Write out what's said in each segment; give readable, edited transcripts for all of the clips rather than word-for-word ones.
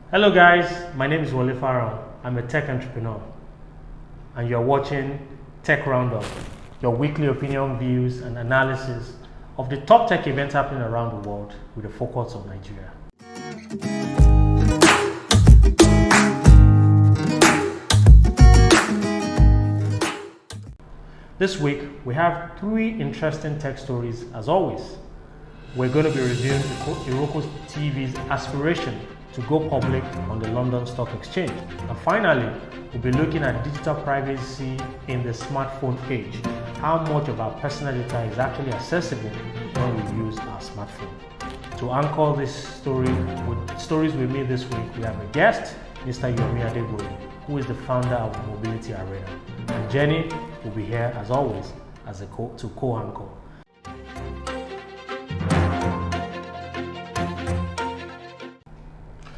Hello guys, my name is Wole Farron. I'm a tech entrepreneur and you're watching Tech Roundup, your weekly opinion, views and analysis of the top tech events happening around the world with a focus on Nigeria. This week, we have three interesting tech stories as always. We're going to be reviewing Roku TV's aspiration to go public on the London Stock Exchange. And finally, we'll be looking at digital privacy in the smartphone age. How much of our personal data is actually accessible when we use our smartphone. To anchor this story with stories with me this week, we have a guest, Mr. Yomi Adegboye, who is the founder of Mobility Arena. And Jenny will be here as always as a co-anchor.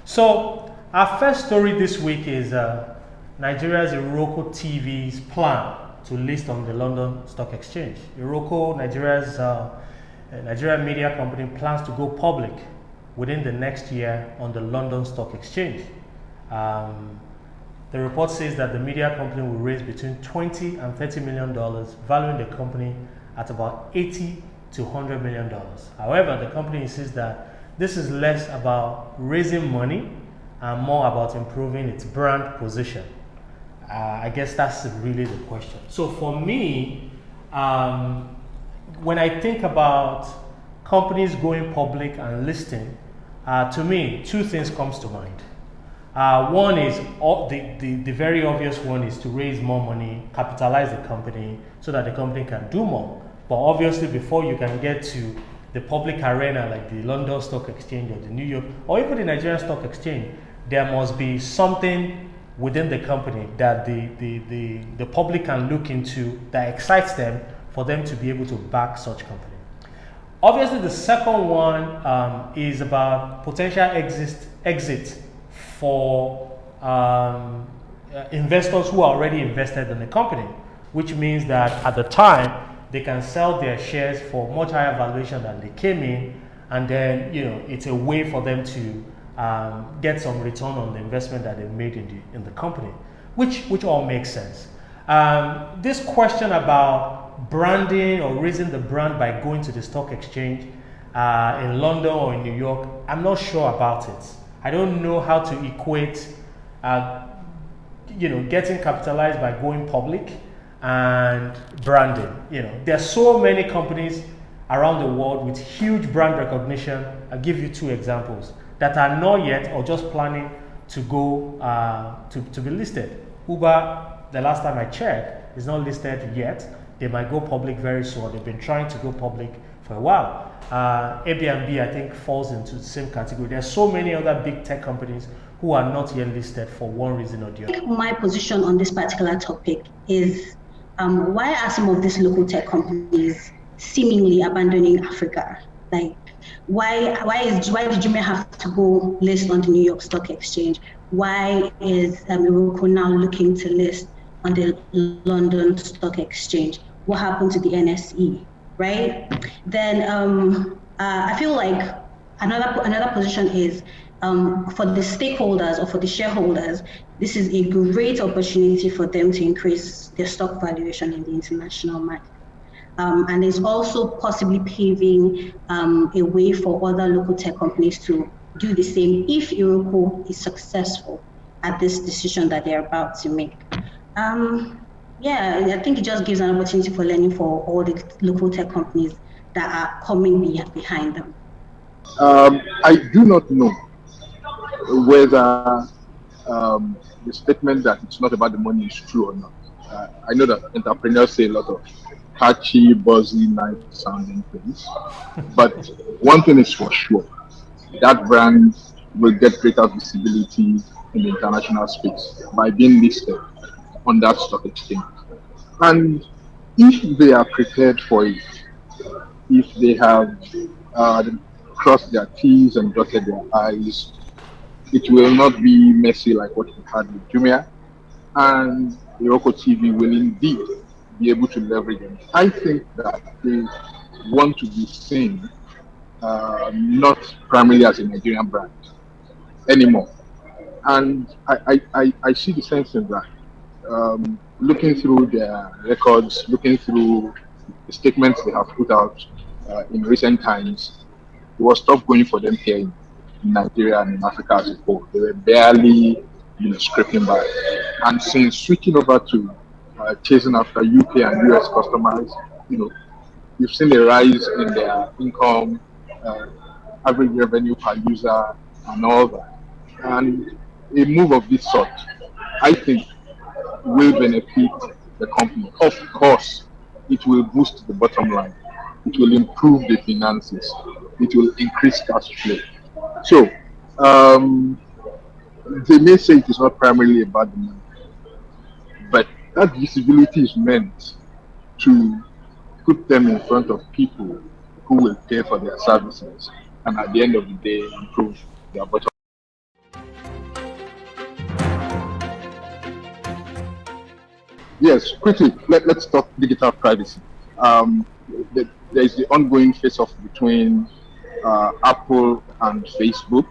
So our first story this week is Nigeria's Roku TV's plan to list on the London Stock Exchange. Roku, Nigeria's Nigerian media company, plans to go public within the next year on the London Stock Exchange. The report says that the media company will raise between $20 and $30 million, valuing the company at about $80 to $100 million. However, the company insists that this is less about raising money and more about improving its brand position. I guess that's really the question. So for me, when I think about companies going public and listing, to me, two things comes to mind. One is, the very obvious one is to raise more money, capitalize the company so that the company can do more. But obviously before you can get to the public arena like the London Stock Exchange or the New York or even the Nigerian Stock Exchange, there must be something within the company that the public can look into that excites them for them to be able to back such company. Obviously, the second one is about potential exit for investors who are already invested in the company, which means that at the time they can sell their shares for much higher valuation than they came in, and then it's a way for them to get some return on the investment that they made in the company, which all makes sense. This question about branding or raising the brand by going to the stock exchange in London or in New York, I'm not sure about it. I don't know how to equate getting capitalized by going public and branding. There's so many companies around the world with huge brand recognition. I'll give you two examples that are not yet or just planning to go to be listed. Uber, the last time I checked, is not listed yet. They might go public very soon. They've been trying to go public for a while. Airbnb, I think, falls into the same category. There's so many other big tech companies who are not yet listed for one reason or the other. My position on this particular topic is why are some of these local tech companies seemingly abandoning Africa? Like, why did Jumia have to go list on the New York Stock Exchange? Why is Roku now looking to list on the London Stock Exchange? What happened to the NSE, right? Then I feel like another position is for the stakeholders or for the shareholders, this is a great opportunity for them to increase their stock valuation in the international market. And it's also possibly paving a way for other local tech companies to do the same if Roku is successful at this decision that they're about to make. Yeah, I think it just gives an opportunity for learning for all the local tech companies that are coming behind them. I do not know whether the statement that it's not about the money is true or not. I know that entrepreneurs say a lot of catchy, buzzy, nice sounding things, but one thing is for sure, that brand will get greater visibility in the international space by being listed on that stock exchange. And if they are prepared for it, if they have crossed their T's and dotted their I's, it will not be messy like what we had with Jumia, and Roku TV will indeed be able to leverage them. I think that they want to be seen not primarily as a Nigerian brand anymore. And I see the sense in that. Looking through their records, looking through the statements they have put out in recent times, it was tough going for them here in Nigeria and in Africa as a whole. They were barely, scraping by. And since switching over to chasing after UK and US customers, you know, you've seen a rise in their income, uh, average revenue per user, and all that. And a move of this sort, I think, will benefit the company. Of course, it will boost the bottom line. It will improve the finances. It will increase cash flow. So, um, they may say it is not primarily about the money, but that visibility is meant to put them in front of people who will pay for their services and at the end of the day improve their bottom. Yes, quickly, let's talk digital privacy. Um, there is the ongoing face-off between Apple and Facebook.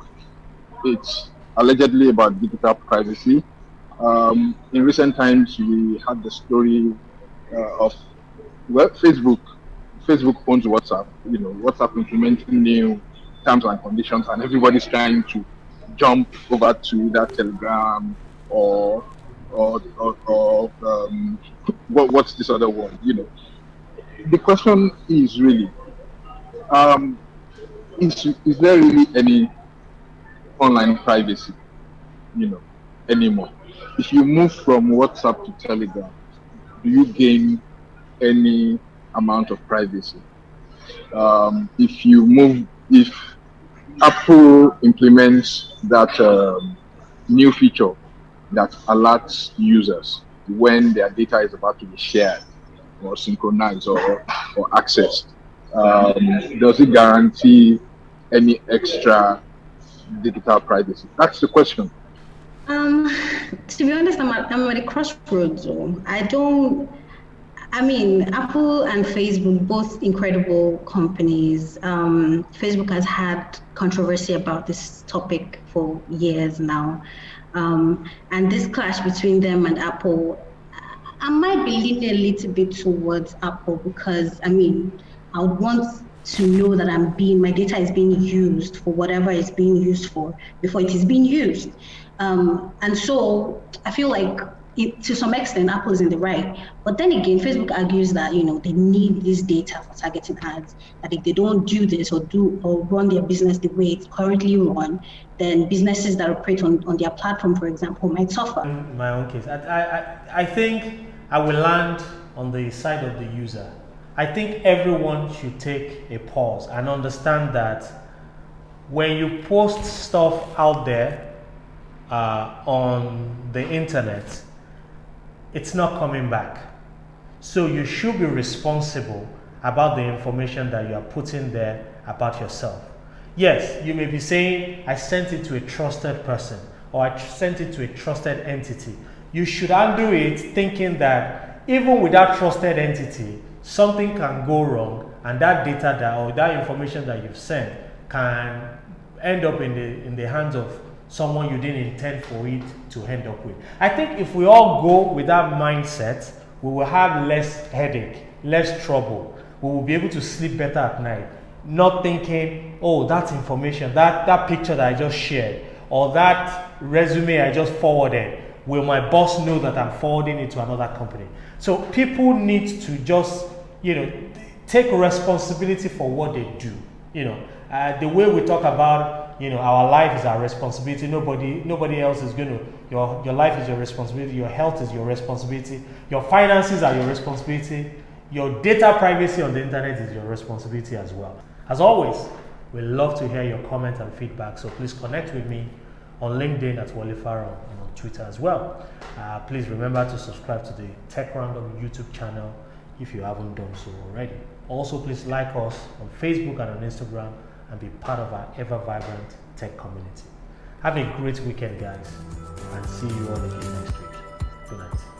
It's allegedly about digital privacy. In recent times, we had the story of Facebook. Facebook owns WhatsApp. WhatsApp implementing new terms and conditions, and everybody's trying to jump over to that Telegram or what's this other one? The question is really, um, is there really any online privacy, you know, anymore? If you move from WhatsApp to Telegram, do you gain any amount of privacy? If Apple implements that new feature that alerts users when their data is about to be shared or synchronized or accessed, does it guarantee any extra digital privacy? That's the question. To be honest, I'm at a crossroads. Apple and Facebook, both incredible companies. Facebook has had controversy about this topic for years now. And this clash between them and Apple, I might be leaning a little bit towards Apple because, I would want to know that my data is being used for whatever it's being used for before it is being used. And so I feel like to some extent, Apple is in the right. But then again, Facebook argues that, they need this data for targeting ads, that if they don't do this or run their business the way it's currently run, then businesses that operate on their platform, for example, might suffer. In my own case, I think I will land on the side of the user. I think everyone should take a pause and understand that when you post stuff out there on the internet, it's not coming back. So you should be responsible about the information that you are putting there about yourself. Yes, you may be saying, I sent it to a trusted person or I sent it to a trusted entity. You should undo it thinking that even with that trusted entity, something can go wrong and that data or that information that you've sent can end up in the hands of someone you didn't intend for it to end up with. I think if we all go with that mindset, we will have less headache, less trouble. We will be able to sleep better at night, not thinking, oh, that information, that picture that I just shared, or that resume I just forwarded, will my boss know that I'm forwarding it to another company? So people need to just, take responsibility for what they do. The way we talk about, our life is our responsibility. Nobody else is going to. Your life is your responsibility. Your health is your responsibility. Your finances are your responsibility. Your data privacy on the internet is your responsibility as well. As always, we love to hear your comments and feedback. So please connect with me on LinkedIn at Wale Farrow and on Twitter as well. Please remember to subscribe to the Tech Roundup YouTube channel if you haven't done so already. Also, please like us on Facebook and on Instagram and be part of our ever-vibrant tech community. Have a great weekend, guys, and see you all again next week. Good night.